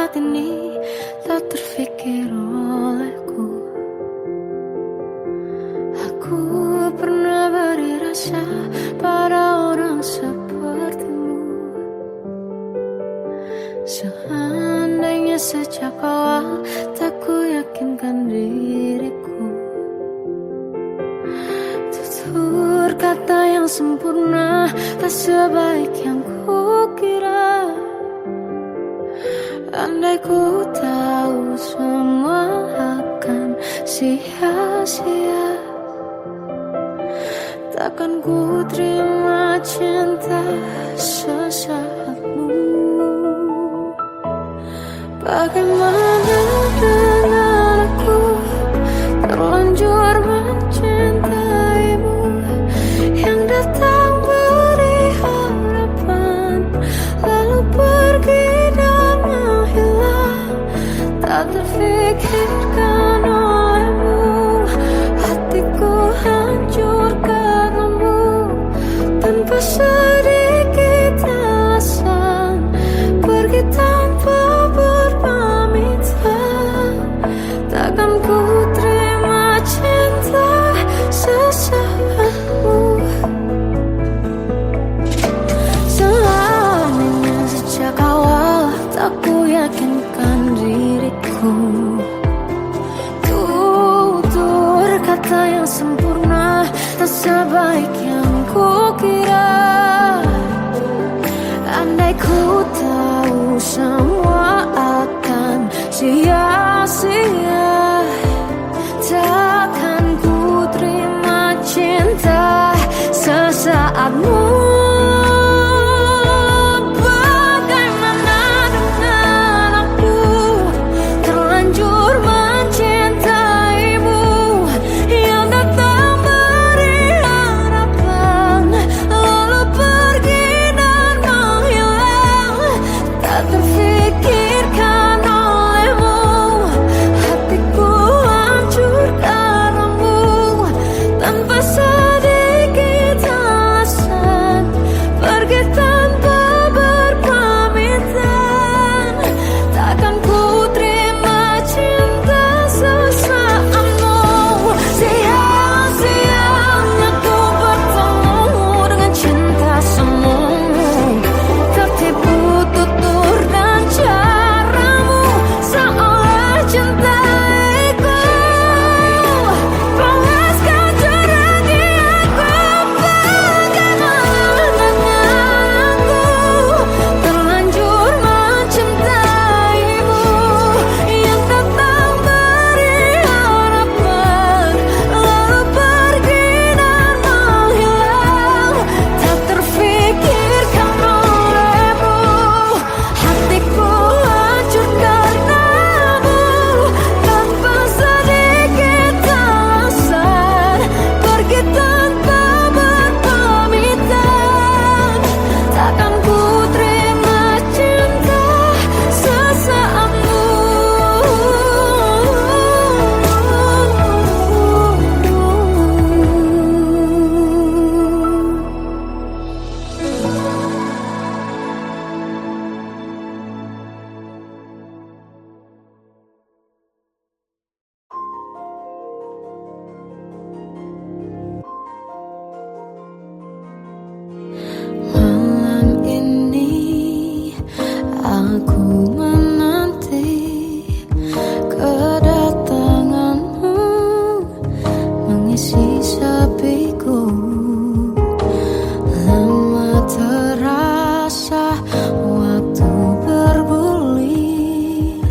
saat ini tak terfikir olehku. Aku pernah beri rasa pada orang sepertimu. Seandainya sejak awal tak ku yakinkan diriku, tutur kata yang sempurna tak sebaik yang ku kira. Andai ku tahu semua akan sia-sia, takkan ku terima cinta sesaatmu. Bagaimana dengan aku, terlanjur mencintaimu, yang datang beri harapan lalu pergi dan menghilang. Tak terfikirkan olehmu, hatiku hancur karenamu. Tanpa sedikit alasan, pergi tanpa berpamitan. Takkan ku terima cinta sesaatmu. Seandainya sejak awal tak ku yakinkan diriku, tutur kata yang sempurna tak sebaik yang ku kira. Andai ku tahu semua akan sia-sia, takkan ku terima cinta sesaatmu. Bagaimana dengan aku, terlanjur mencintaimu, yang datang beri harapan lalu pergi dan menghilang. Tak terfikirkan olehmu, hatiku hancur karenamu. Tanpa sedikit alasan, pergi tanpa berpamitan. Takkan ku terima cinta sesaatmu. Sia-sianya ku bertemu dengan cinta semu, tertipu tutur dan caramu, seolah cintaiku. Panaskan jurang di aku. Bagaimana dengan aku, terlanjur mencintaimu, yang datang beri harapan lalu pergi dan menghilang. Tak terfikirkan olehmu, hatiku hancur karenamu. Tanpa sedikit alasan, pergi tanpa berpamitan. Takkan ku terima cinta sesaatmu. Malam ini aku menanti kedatanganmu, mengisi sepiku. Lama terasa waktu bergulir,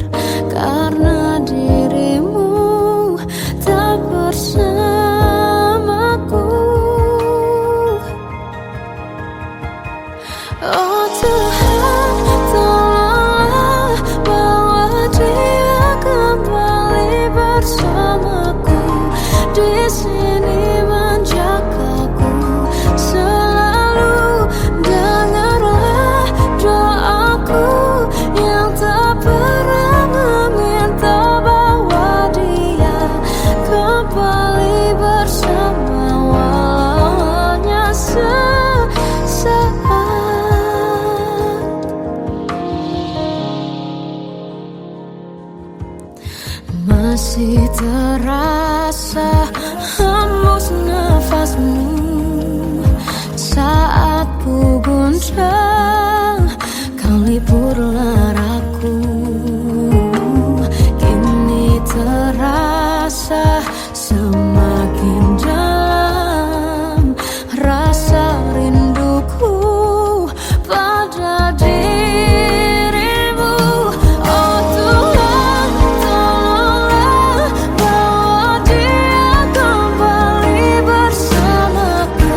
karena dirimu tak bersamaku. Oh Tuhan, tolonglah masih terasa hembus nafasmu saat ku gunjang, kau lipurlah raku. Kini terasa semakin dalam rasa rinduku pada dirimu. Oh Tuhan, tolonglah bawa dia kembali bersamaku.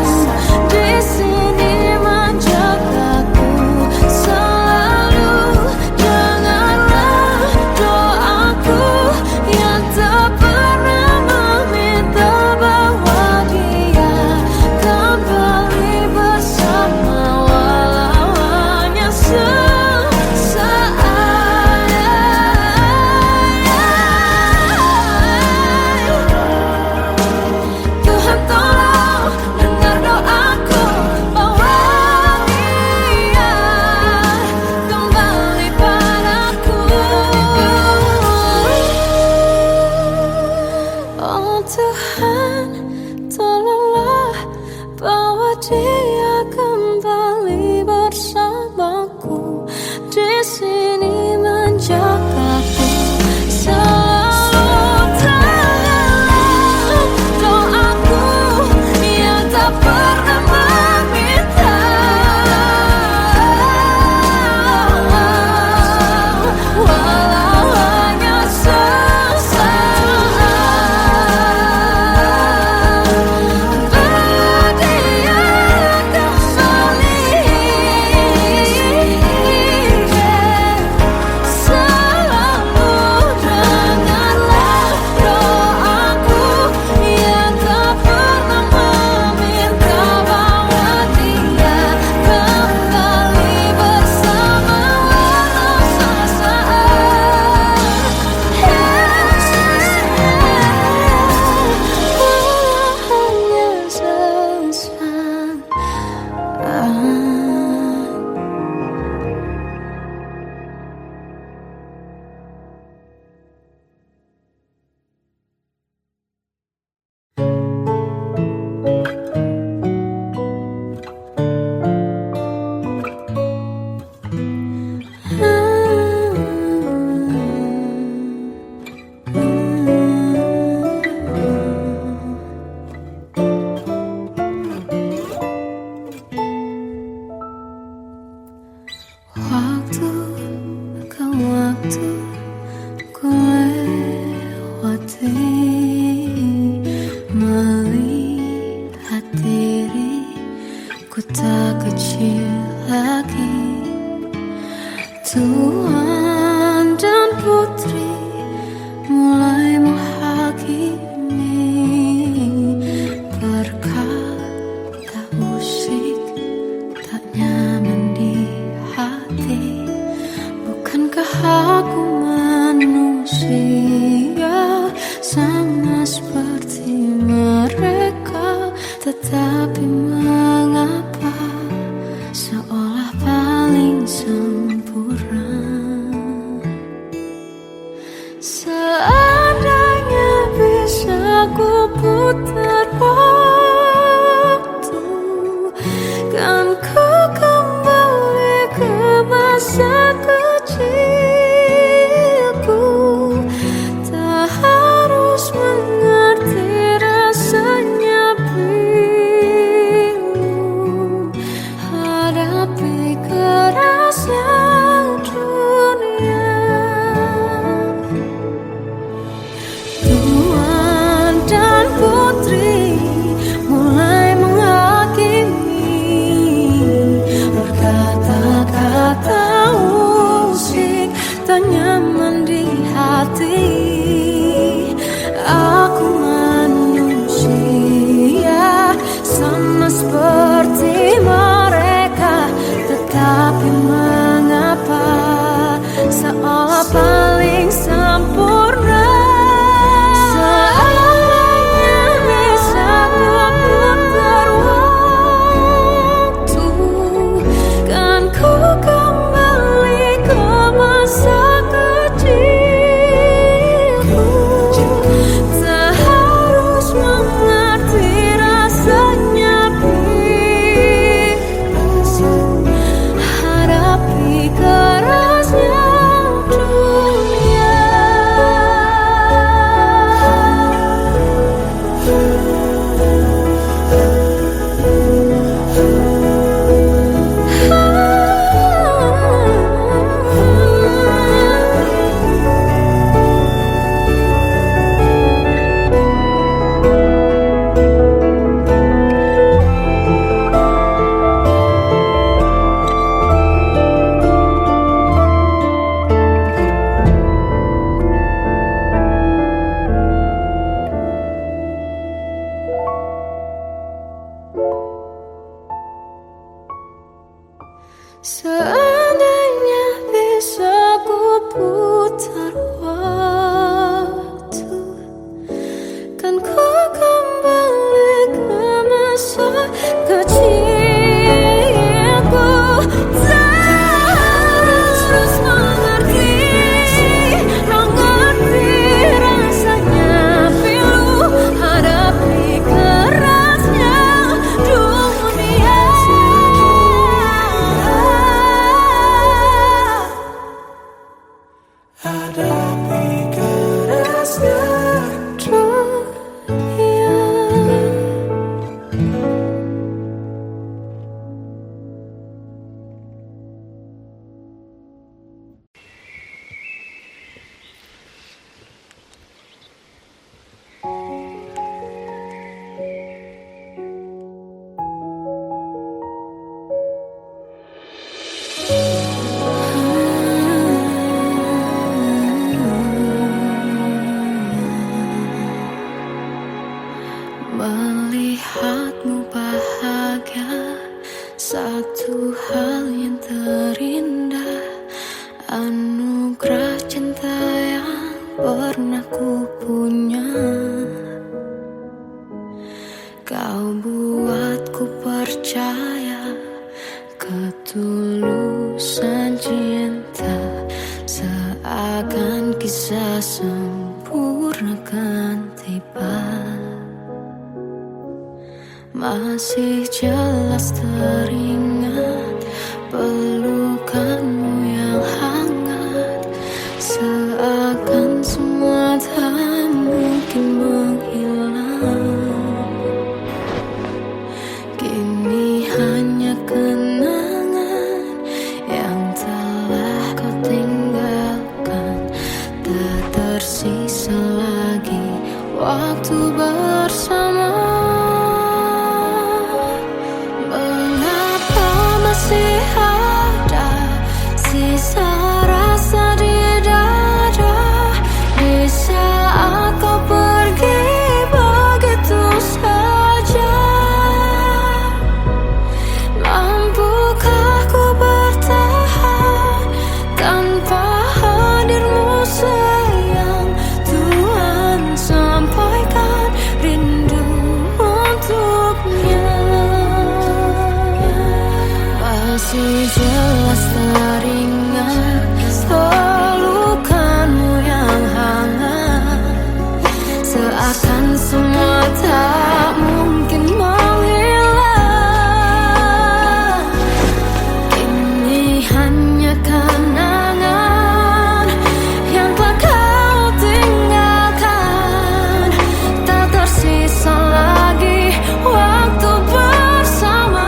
Di sini menjagaku selalu. Dengarlah doaku yang tak pernah meminta bawa dia kembali bersama, walau hanya sesaat. Tuhan tolong dengar doaku, bawa dia kembali padaku. Oh Tuhan, tolonglah bawa dia kembali bersamaku. Di sini menjagaku selalu. Dengarlah doaku yang tak pernah meminta, walau hanya sesaat. Bawa dia kembali selalu. Dengarlah doaku yang tak pernah meminta, bawa dia kembali bersama, walau sesaat. Walau hanya sesaat. Waktu ke waktu ku lewati, melihat diriku tak kecil lagi. Tuan dan putri mulai menghakimi, berkata usik tak nyaman di hati. Bukankah aku manusia sama seperti mereka? Tetapi mengapa seolah paling sempurna? Seandainya bisa ku putar waktu, kan ku kembali ke masa kecilku. Tak harus mengerti rasanya pilu, hadapi kerasnya dunia. Tuan dan putri mulai menghakimi, berkata-kata usik tak nyaman di hati. Aku manusia sama seperti mereka, tetapi mengapa seolah paling sempurna? Seandainya bisa ku putar waktu, kan ku kembali ke masa kecilku. hadapi kerasnya dunia. Melihatmu bahagia, satu hal yang terindah, anugerah cinta yang pernah ku punya. Kau buatku percaya ketulusan cinta, seakan kisah sempurna kan tiba. Masih jelas teringat pelukanmu yang hangat, seakan semua tak mungkin menghilang. Kini hanya kenangan yang telah kau tinggalkan, tak tersisa lagi waktu bersama. Masih ada sisa rasa di dada di saat kau pergi begitu saja. Mampukah ku bertahan tanpa hadirmu sayang? Tuhan sampaikan rindu untuknya. Masih jelas teringat pelukanmu yang hangat, seakan semua tak mungkin menghilang. Kini hanya kenangan yang telah kau tinggalkan, tak tersisa lagi waktu bersama.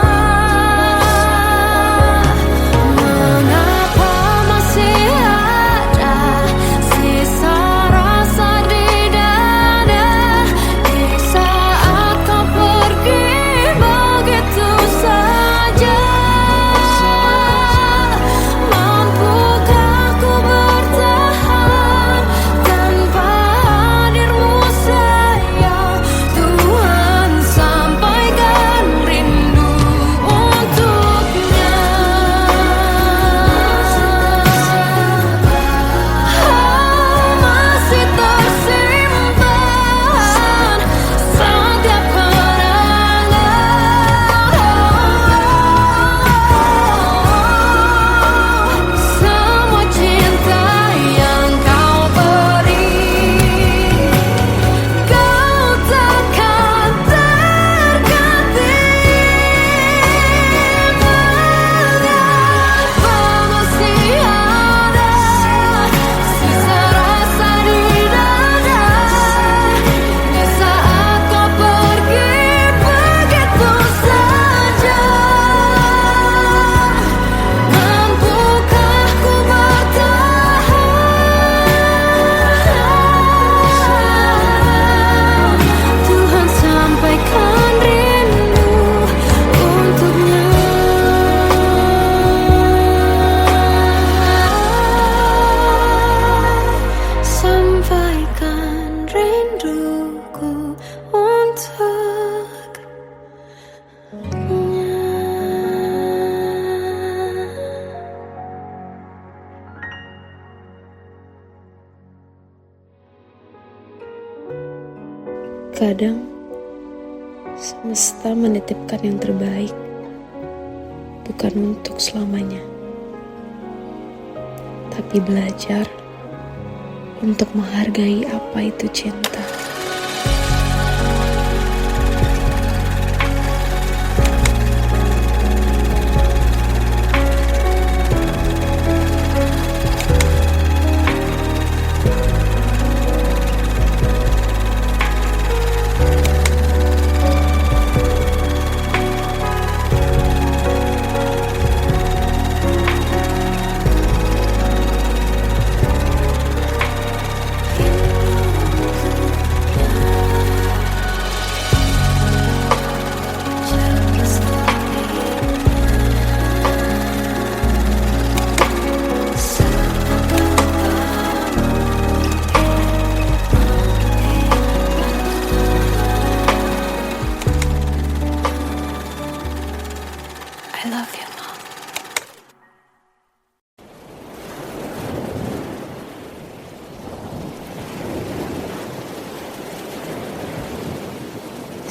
Kadang semesta menitipkan yang terbaik, bukan untuk selamanya, tapi belajar untuk menghargai apa itu cinta.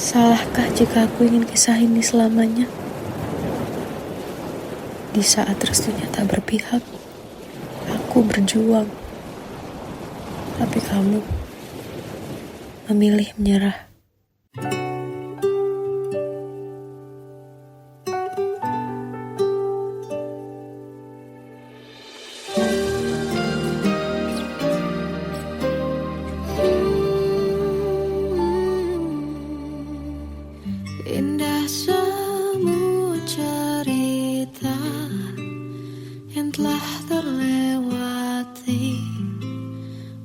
Salahkah jika aku ingin kisah ini selamanya? Di saat restunya tak berpihak, aku berjuang. Tapi kamu memilih menyerah. Indah semua cerita yang telah terlewati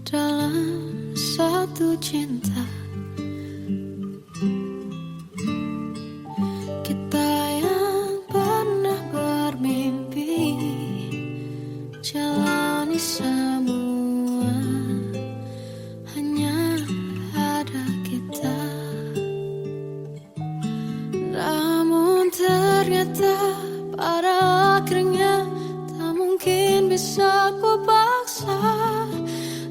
dalam satu cinta. Kita yang pernah bermimpi jalani semua, hanya ada kita. Namun ternyata pada akhirnya tak mungkin bisa ku paksa.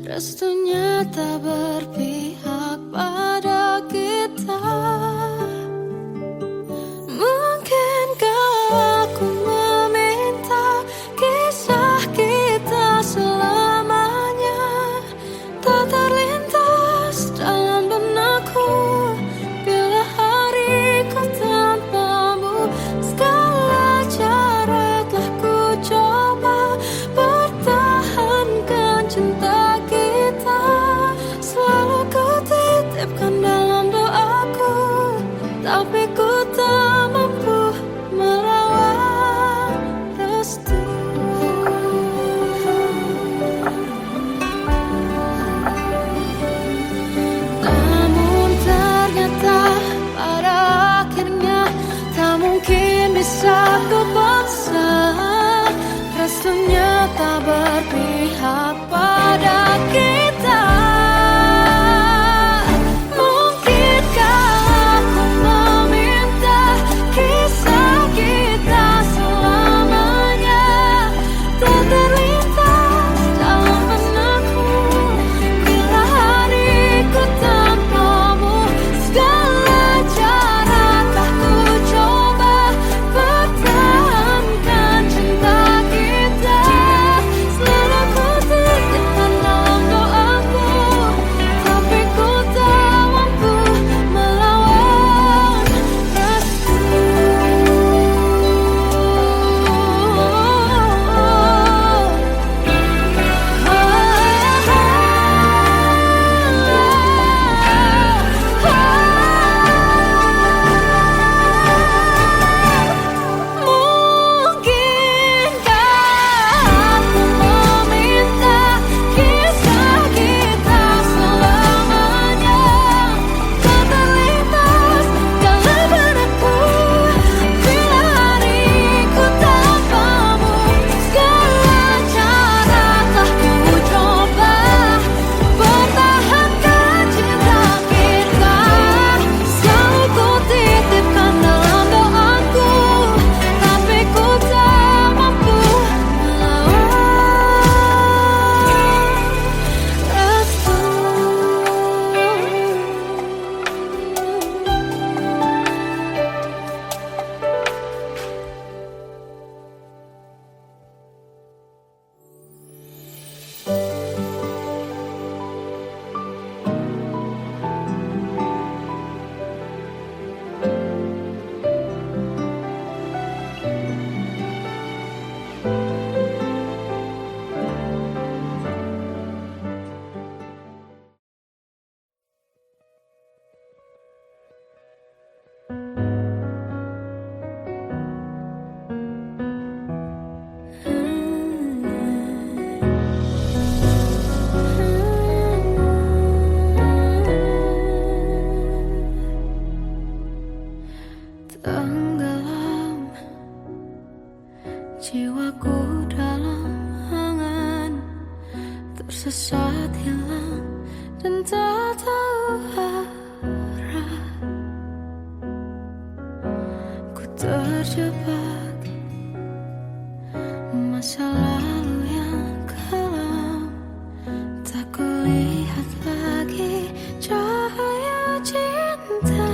Restunya tak berpihak pada kita. Mungkinkah aku meminta kisah kita selamanya tak terlintas dalam benakku bila hariku tanpamu. Segala cara telah ku coba pertahankan cinta kita. Selalu ku titipkan dalam doaku, tapi ku tak mampu melawan restu. Namun ternyata pada akhirnya tak mungkin bisa ku paksa. Restunya tak berpihak pada kita. Mungkinkah aku meminta kisah kita selamanya tak terlintas dalam benakku bila hariku tanpamu. Segala cara telah ku coba pertahankan cinta kita. Selalu ku titipkan dalam doaku, tapi ku tak mampu melawan restu. Mungkinkah aku meminta kisah kita selamanya tak terlintas dalam benakku bila hariku tanpamu. Segala cara telah ku coba pertahankan cinta kita. Selalu ku titipkan dalam doaku, tapi ku tak mampu melawan restu. Tenggelam jiwaku dalam angan, tersesat hilang dan tak tahu arah. Ku terjebak masa lalu yang kelam, tak kulihat lagi cahaya cinta.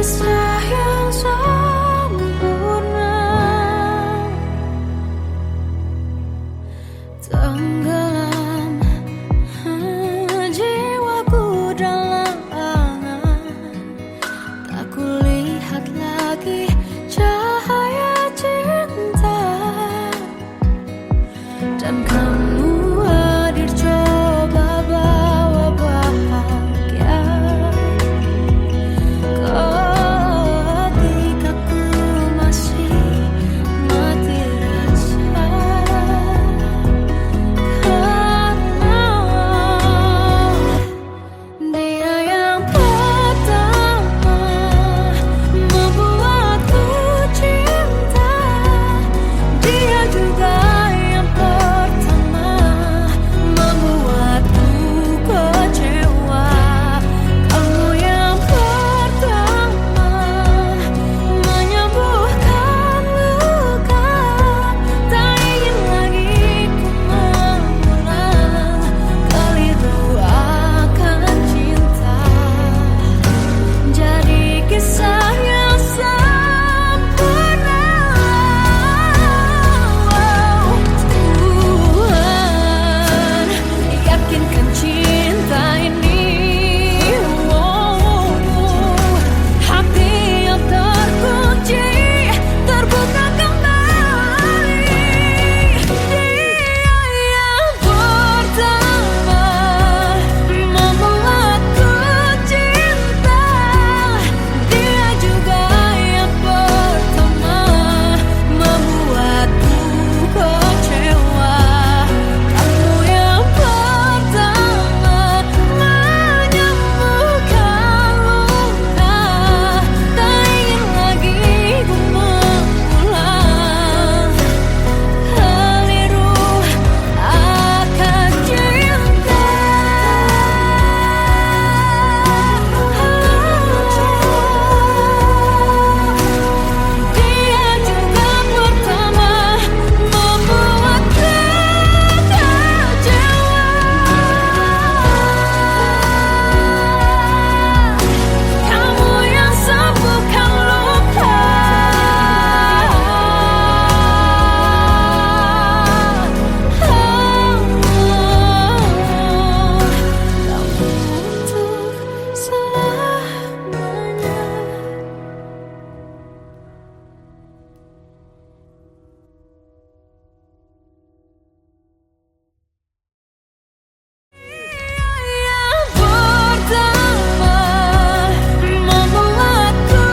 kisah yang sempurna, tenggelam jiwaku dalam angan, tak kulihat lagi cahaya cinta, dan kamu hadir coba bawa bahagia ketika ku masih mati rasa, karena dia yang pertama membuatku cinta, dia juga yang pertama membuatku kecewa. Kamu yang pertama menyembuhkan luka, tak ingin lagi ku mengulang keliru akan cinta. Jadi kisah yang sempurna, Tuhan yakinkan cinta ini, hati yang terkunci terbuka kembali. Dia yang pertama membuatku cinta, dia juga yang pertama membuatku kecewa. Kamu yang pertama menyembuhkan luka, tak ingin lagi ku mengulang keliru akan cinta. Dia juga pertama membuatku kecewa. Kamu yang sembuhkan luka, kamu untuk selamanya. Yang pertama membuatku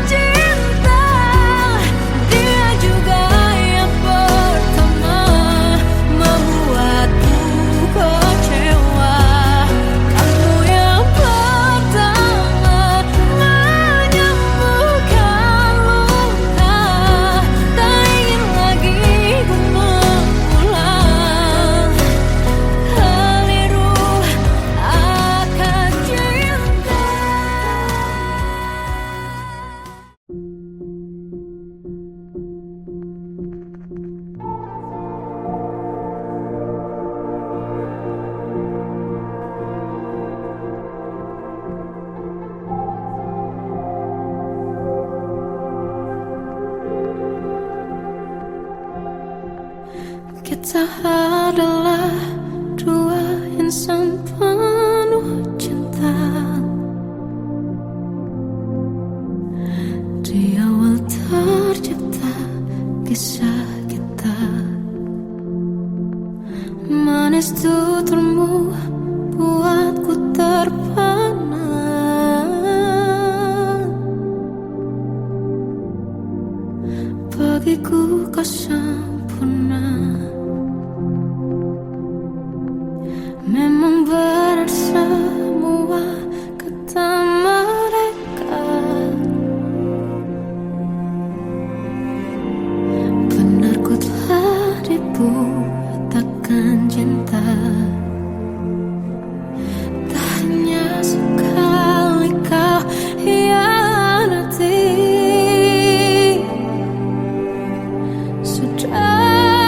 cinta, dia juga yang pertama membuatku kecewa. Kamu yang pertama menyembuhkan luka, tak ingin lagi ku mengulang keliru akan cinta. Kita adalah dua insan penuh cinta. Di awal tercipta kisah kita, manis tuturmu buatku terpana. Bagiku kau sempurna, memang berat semua kata mereka. Benar ku telah dibuatakan cinta, tak hanya sekali kau hianati. Sudah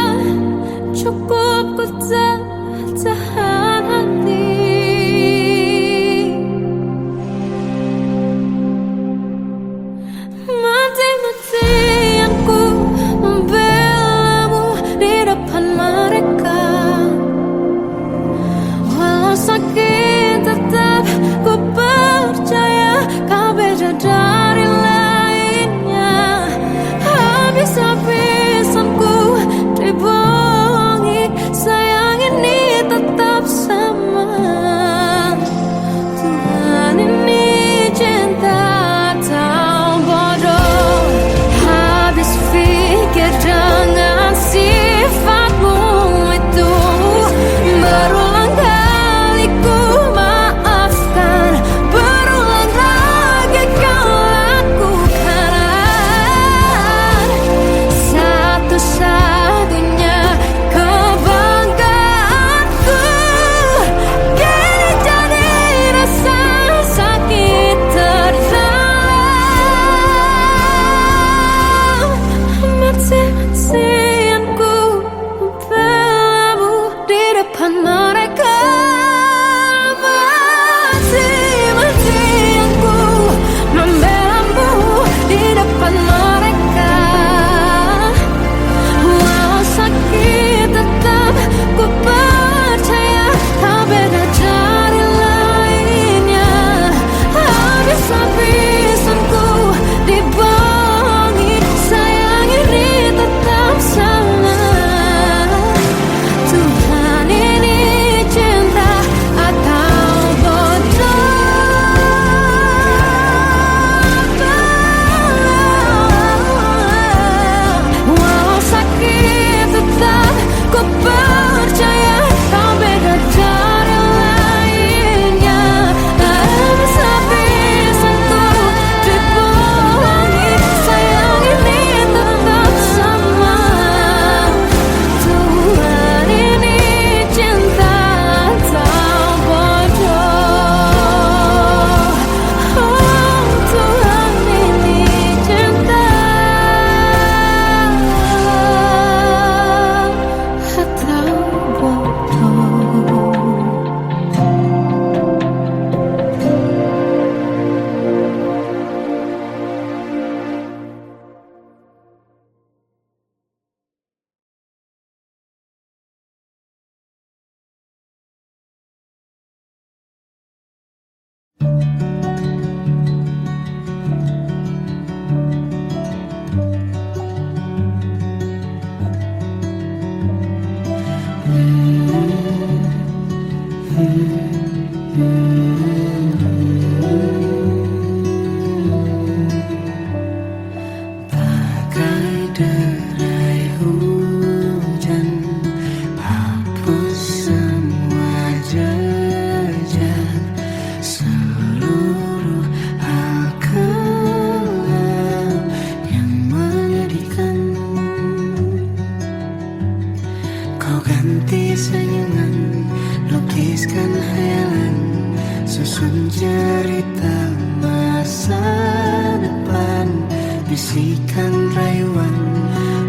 bisikan rayuan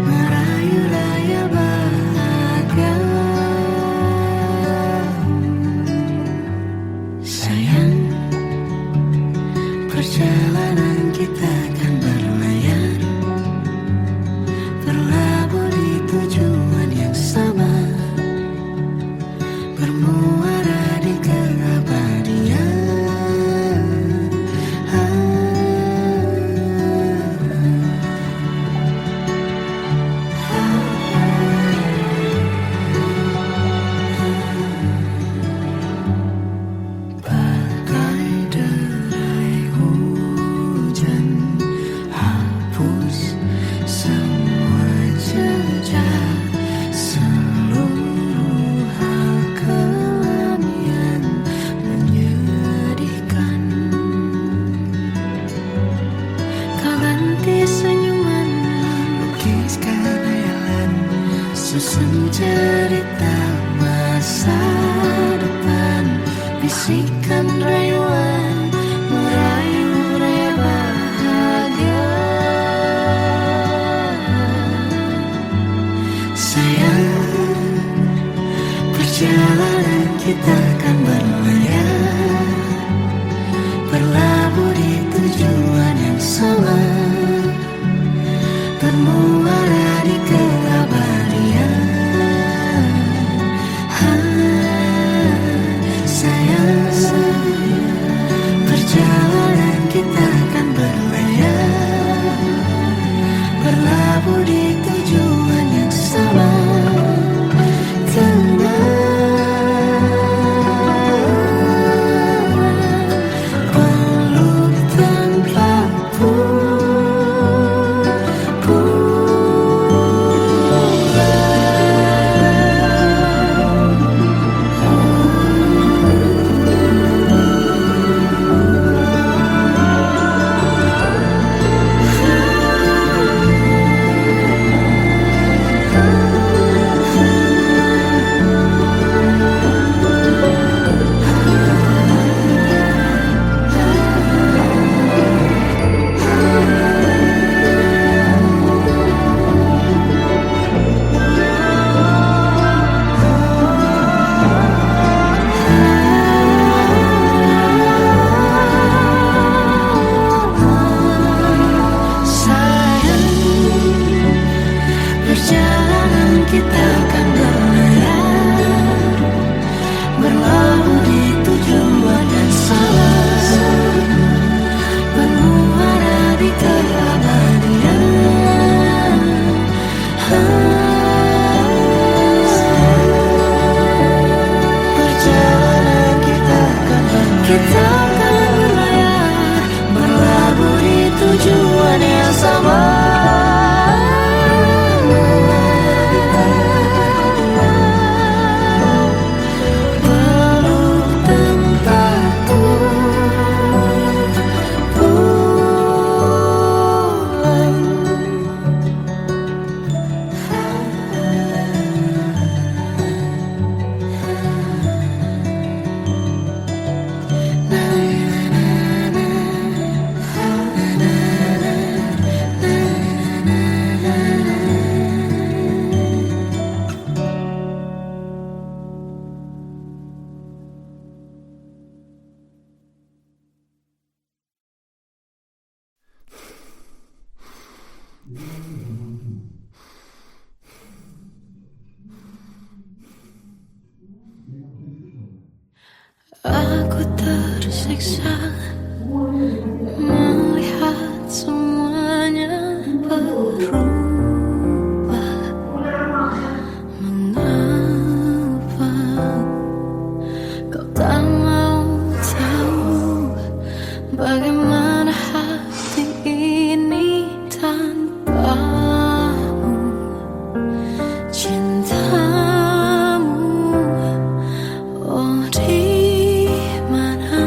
merayu raya bahagia. Sayang, perjalanan kita kan berlayar, berlabuh di tujuan yang sama, bermuara di keabadian. Bagai derai hujan, hapus semua jejak, seluruh hal kelam yang menyedihkan. Kau ganti senyuman, lukiskan hayalan, susun cerita masa depan, bisikan rayuan merayu raya bahagia. Sayang, perjalanan kita kan berlayar, berlabuh di tujuan yang sama, bermuara di keabadian. Sayang, perjalanan kita kan berlayar, berlabuh di tujuan yang sama. Peluk tanpaku perjalanan kita akan berlayar, berlabuh di tujuan yang sama, bermuara di keabadian. Perjalanan kita akan berlayar, berlabuh di tujuan yang sama. Aku tersiksa melihat semuanya berubah. Mengapa kau tak mau tahu bagaimana hati ini tanpamu? Cintamu, oh di mana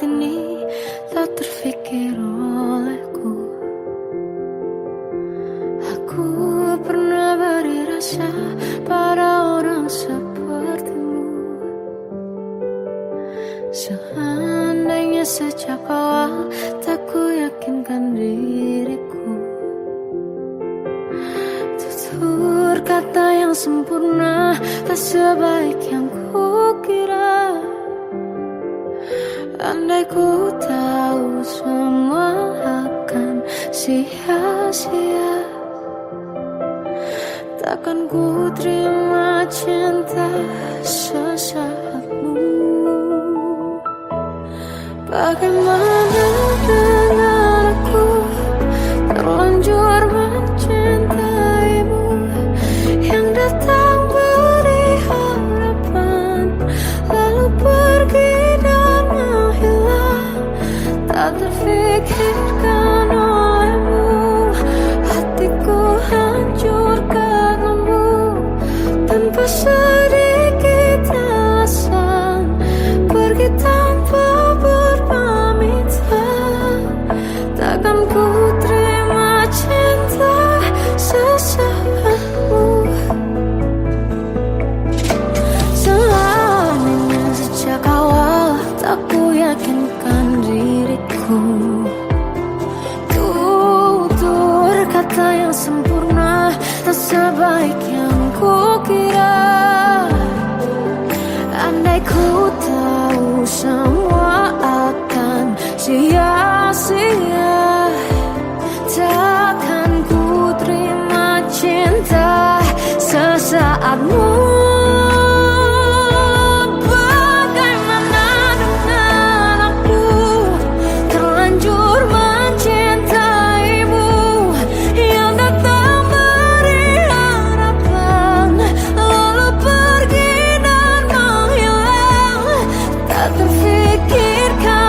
saat ini tak terfikir olehku. Aku pernah beri rasa pada orang sepertimu. Seandainya sejak awal tak ku yakinkan diriku, tutur kata yang sempurna tak sebaik yang ku kira. Andai ku tahu semua akan sia-sia, takkan ku terima cinta sesaatmu. Bagaimana dengan aku terlanjur mencintaimu, yang datang beri harapan lalu pergi dan menghilang. Tak terfikirkan olehmu, hatiku hancur karenamu. Tanpa sedikit alasan pergi tanpa berpamitan, takkan ku terima cinta sesaatmu. Seandainya sejak awal tak ku yakinkan diriku, tutur kata yang sempurna tak sebaik yang ku kira. Andai ku tahu semua akan sia-sia, takkan ku terima cinta sesaatmu. Bagaimana dengan aku terlanjur mencintaimu, yang datang beri harapan lalu pergi dan menghilang. Tak terfikirkan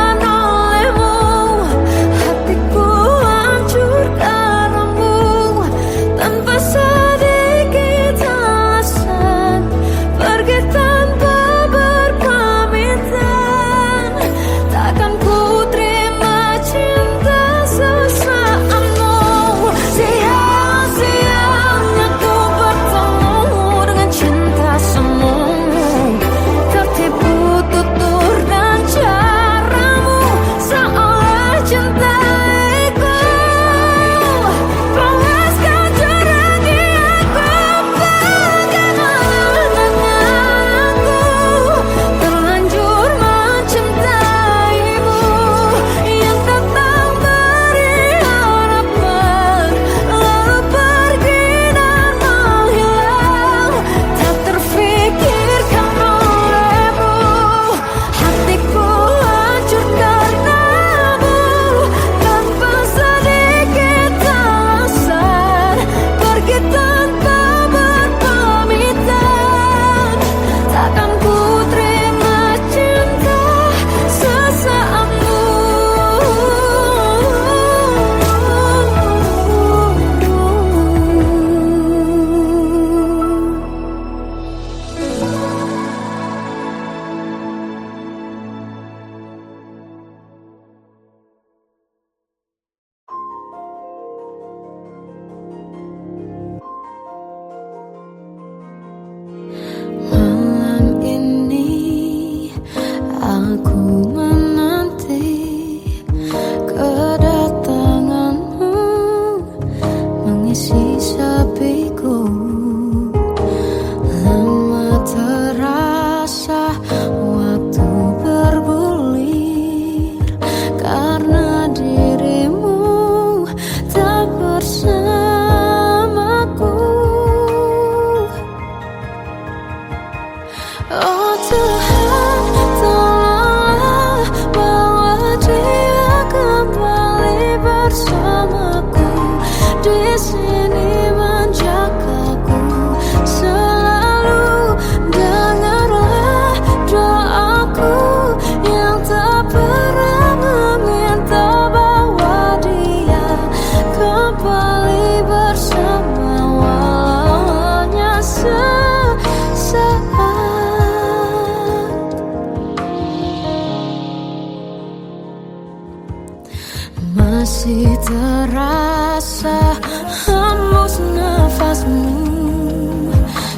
masih terasa hembus nafasmu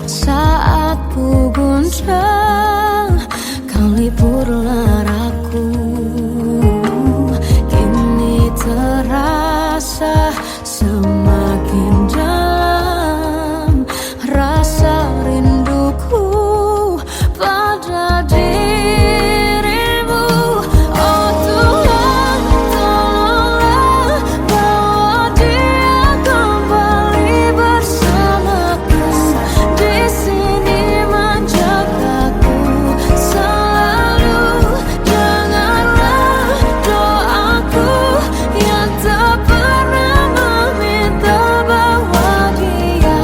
saat ku goncang, kau liburlah raku. Kini terasa semakin dalam rasa rinduku pada dirimu. Oh Tuhan, tolonglah bawa dia kembali bersamaku. Di sini menjagaku selalu. Janganlah doaku yang tak pernah meminta bawa dia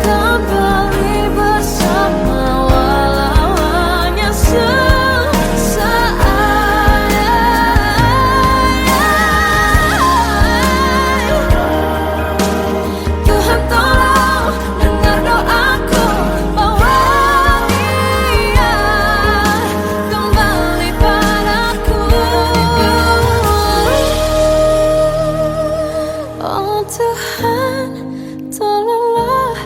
kembali bersama, walau hanya sesaat. Tuhan tolong dengar doaku, bawa dia kembali padaku. Oh Tuhan, tolonglah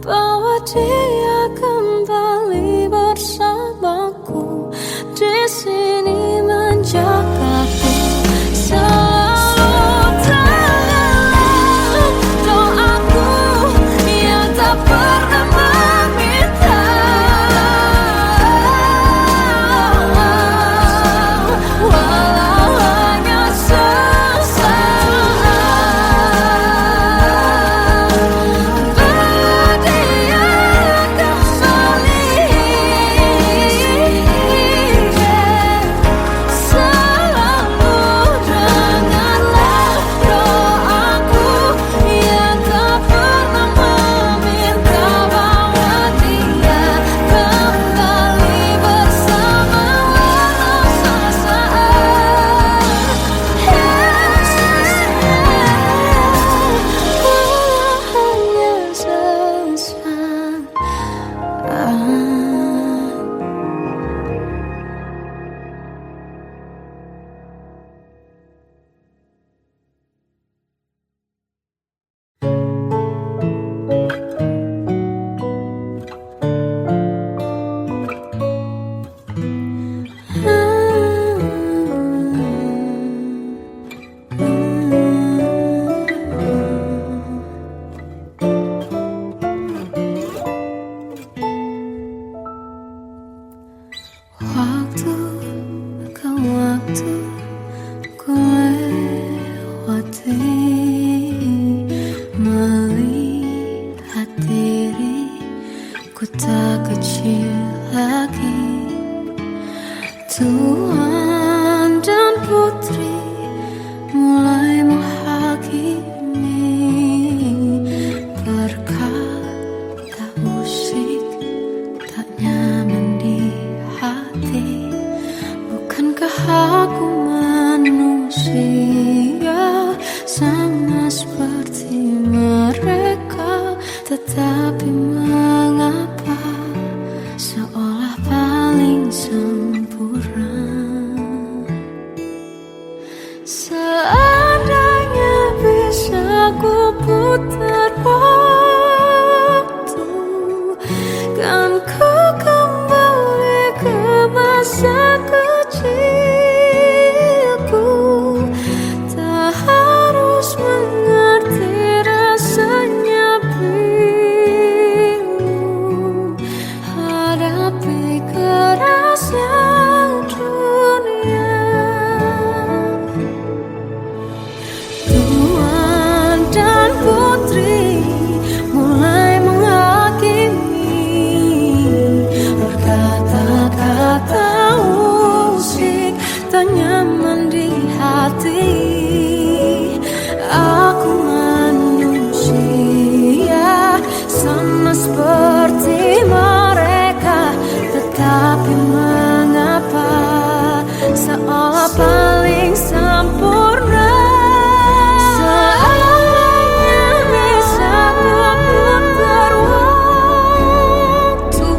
bawa dia kembali bersamaku. Di sini menjagaku selalu. Dengarlah doaku yang tak pernah meminta, walau hanya sesaat. Bawa dia kembali selalu. Dengarlah doaku yang tak pernah meminta, bawa dia kembali bersama, walau sesaat. Walau hanya sesaat. Waktu ke waktu ku lewati, melihat diriku tak kecil lagi. Tuan dan putri mulai menghakimi, berkata usik tak nyaman di hati. Bukankah aku manusia sama seperti mereka? Tetapi mengapa seolah paling sempurna? Seandainya bisa ku putar waktu, kan ku kembali ke masa kecilku. Tak harus mengerti rasanya bingung hadapi kerasnya dunia. Tuan dan putri mulai menghakimi, berkata-kata usik tak nyaman di hati. Aku manusia sama seperti mereka, tetapi mengapa seolah paling sempurna? Seandainya bisa ku putar waktu,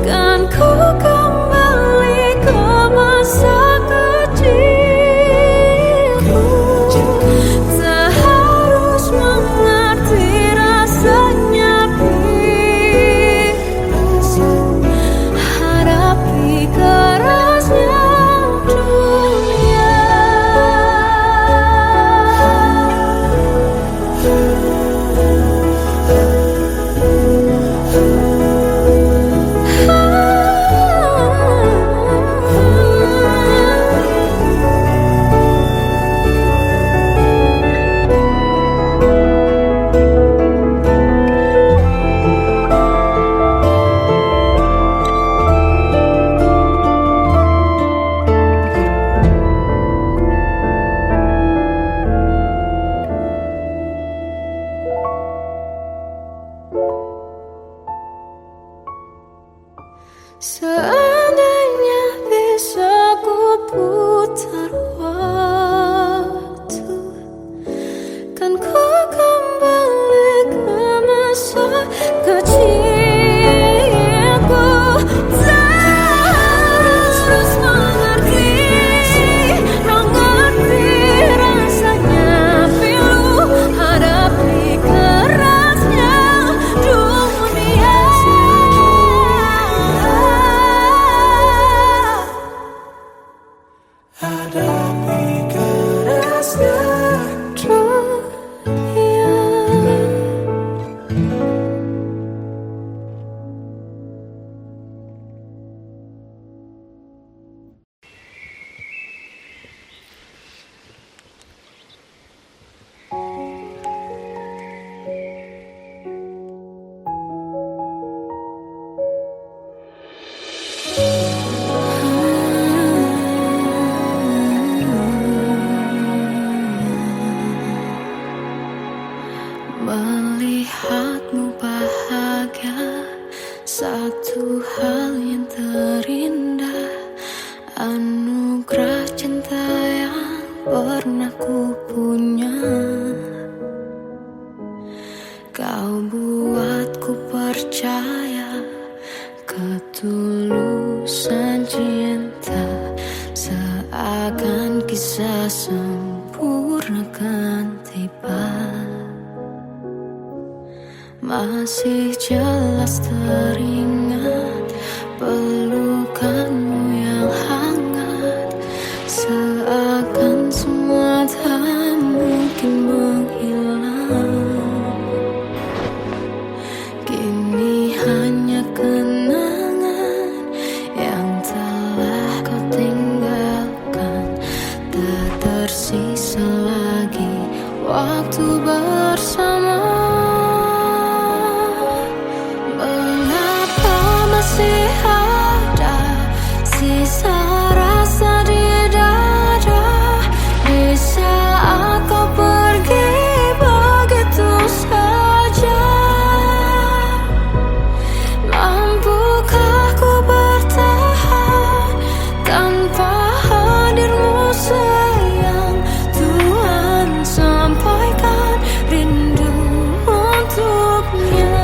kan ku kembali ke masa kecilku. hadapi kerasnya dunia. Melihatmu bahagia, satu hal yang terindah, anugerah cinta yang pernah ku punya. Kau buatku percaya ketulusan cinta, seakan kisah sempurna kan tiba. Masih jelas teringat pelukanmu yang hangat, seakan semua tak mungkin menghilang. Kini hanya kenangan yang telah kau tinggalkan, tak tersisa lagi waktu bersama. Masih ada sisa rasa di dada di saat kau pergi begitu saja. Mampukah ku bertahan tanpa hadirmu sayang? Tuhan sampaikan rindu untuknya.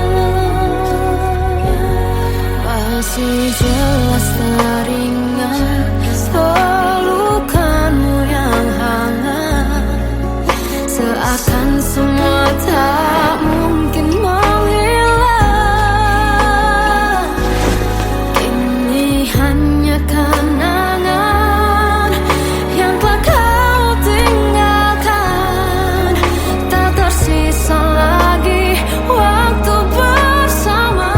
Masih jelas teringat pelukanmu yang hangat, seakan semua tak mungkin menghilang. Kini hanya kenangan yang telah kau tinggalkan, tak tersisa lagi waktu bersama.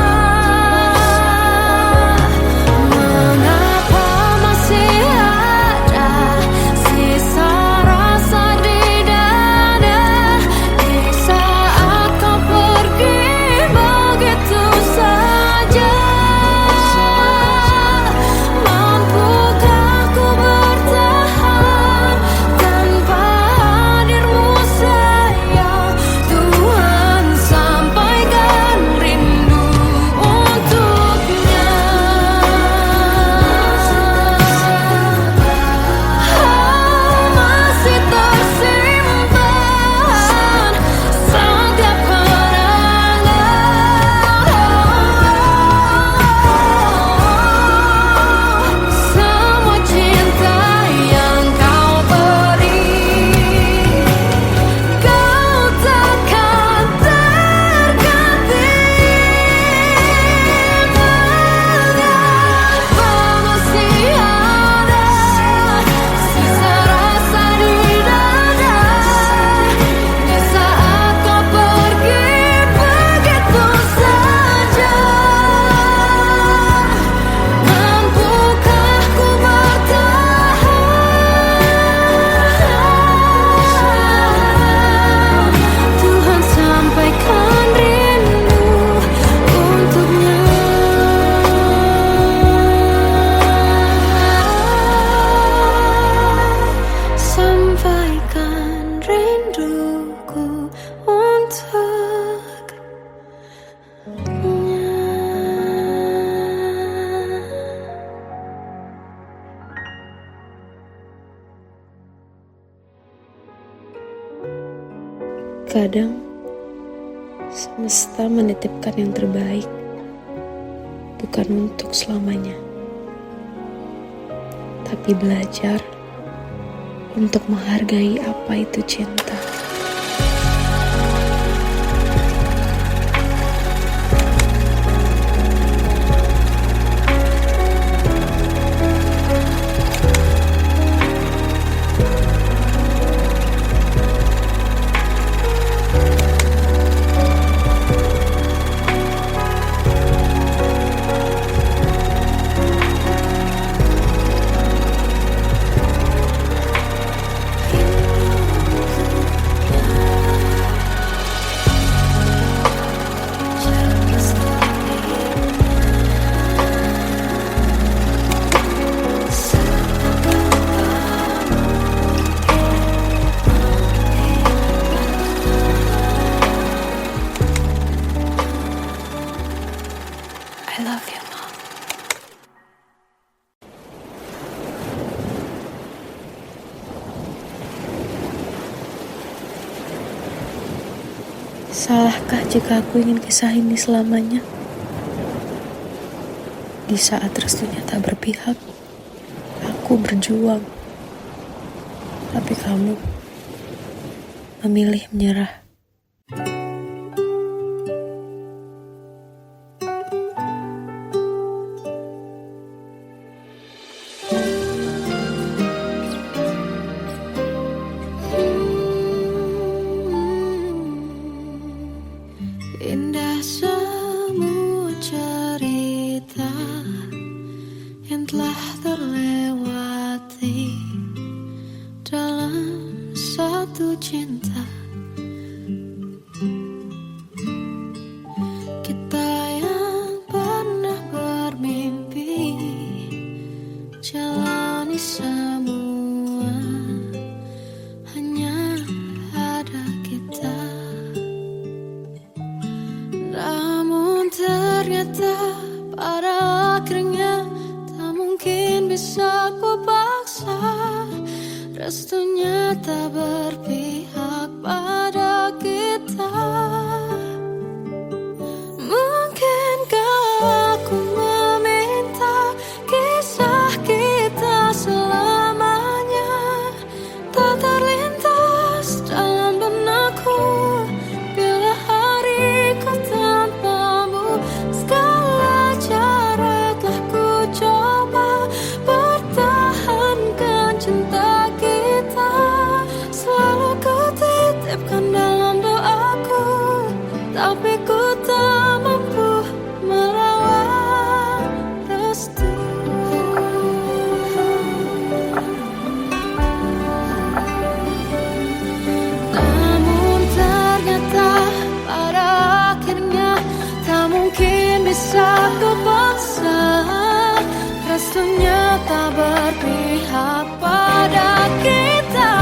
Kadang semesta menitipkan yang terbaik, bukan untuk selamanya, tapi belajar untuk menghargai apa itu cinta. Salahkah jika aku ingin kisah ini selamanya? Di saat restunya tak berpihak, aku berjuang. Tapi kamu memilih menyerah. Indah semua cerita yang telah terlewati dalam satu cinta. Kita yang pernah bermimpi jalani semua, hanya ada kita. Namun ternyata pada akhirnya tak mungkin bisa ku paksa. Restunya tak berpihak pada kita. Mungkinkah aku meminta kisah kita selamanya tak terlintas dalam benakku bila hariku tanpamu. Segala cara telah ku coba pertahankan cinta kita. Selalu ku titipkan dalam doaku, tapi ku tak mampu melawan restu. Namun ternyata pada akhirnya tak mungkin bisa ku paksa. Restunya tak berpihak pada kita.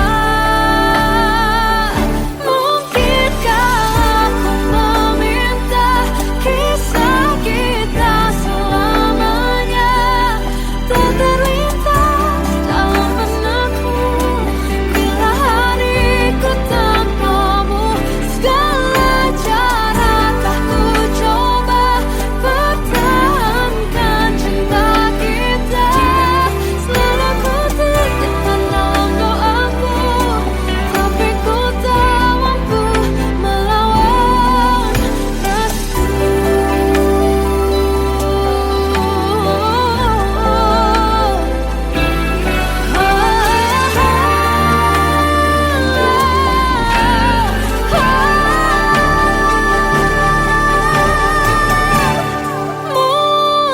Mungkinkah aku meminta kisah kita selamanya tak terlintas dalam benakku bila hariku tanpamu. Segala cara telah ku coba pertahankan cinta kita. Selalu ku titipkan dalam doaku, tapi ku tak mampu melawan restu.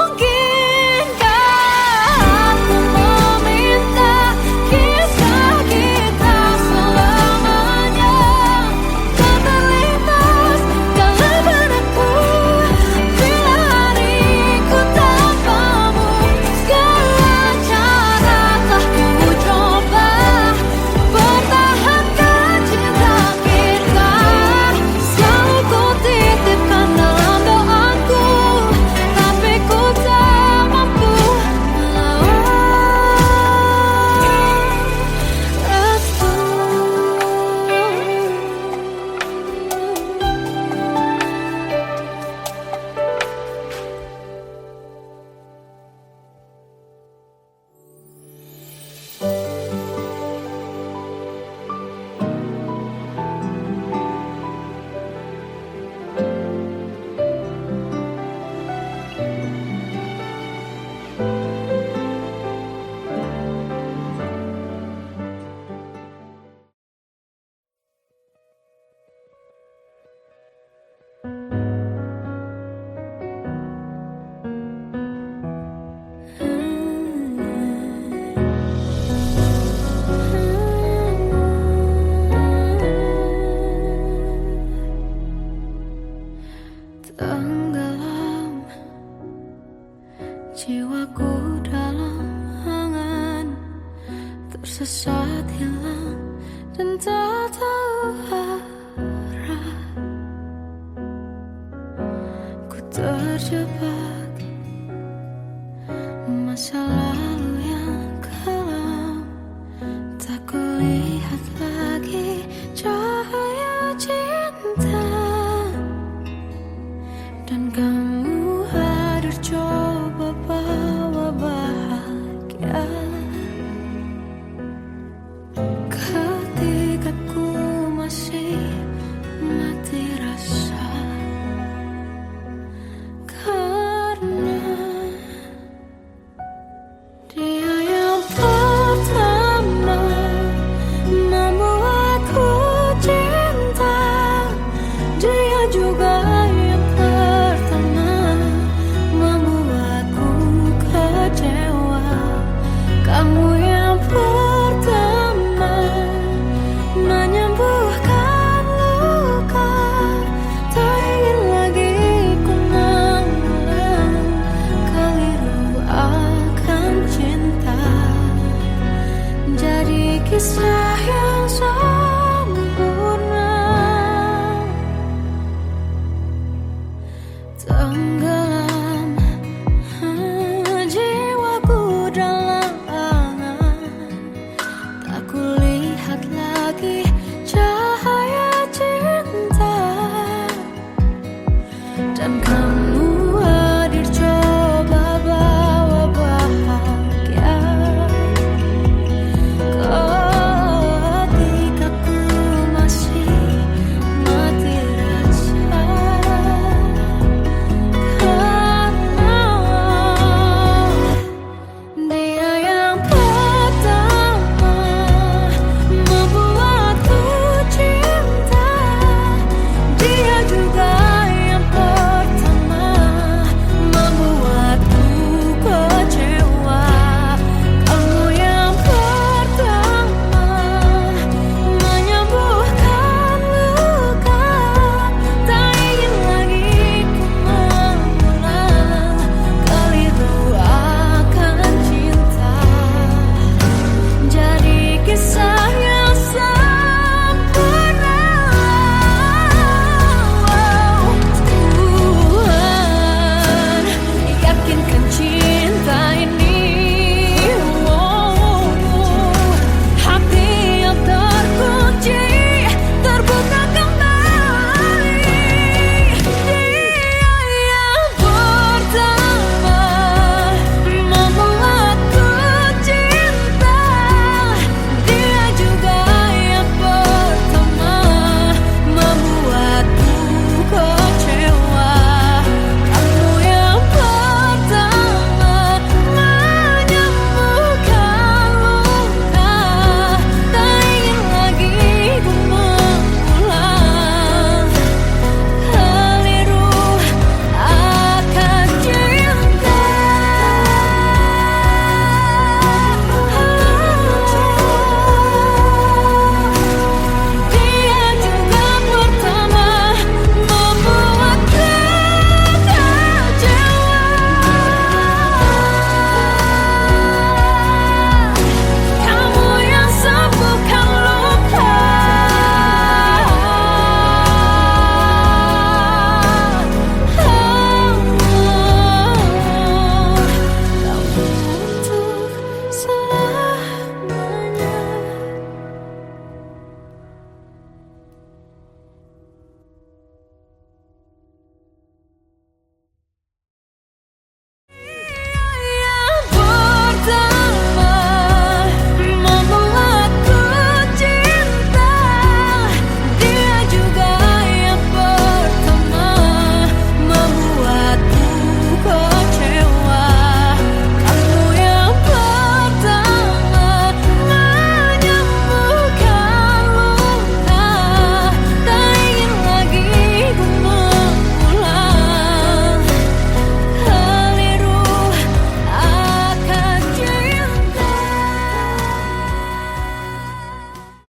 Mungkinkah aku meminta kisah kita selamanya tak terlintas dalam benakku bila hariku tanpamu. Segala cara telah ku coba pertahankan cinta kita. Selalu ku titipkan dalam doaku, tapi ku tak mampu melawan restu. Tenggelam jiwaku dalam angan, tersesat hilang dan tak tahu arah. Ku terjebak masa lalu yang kelam, tak kulihat lagi cahaya cinta. kisah yang sempurna. Tenggelam jiwaku dalam angan, tak kulihat lagi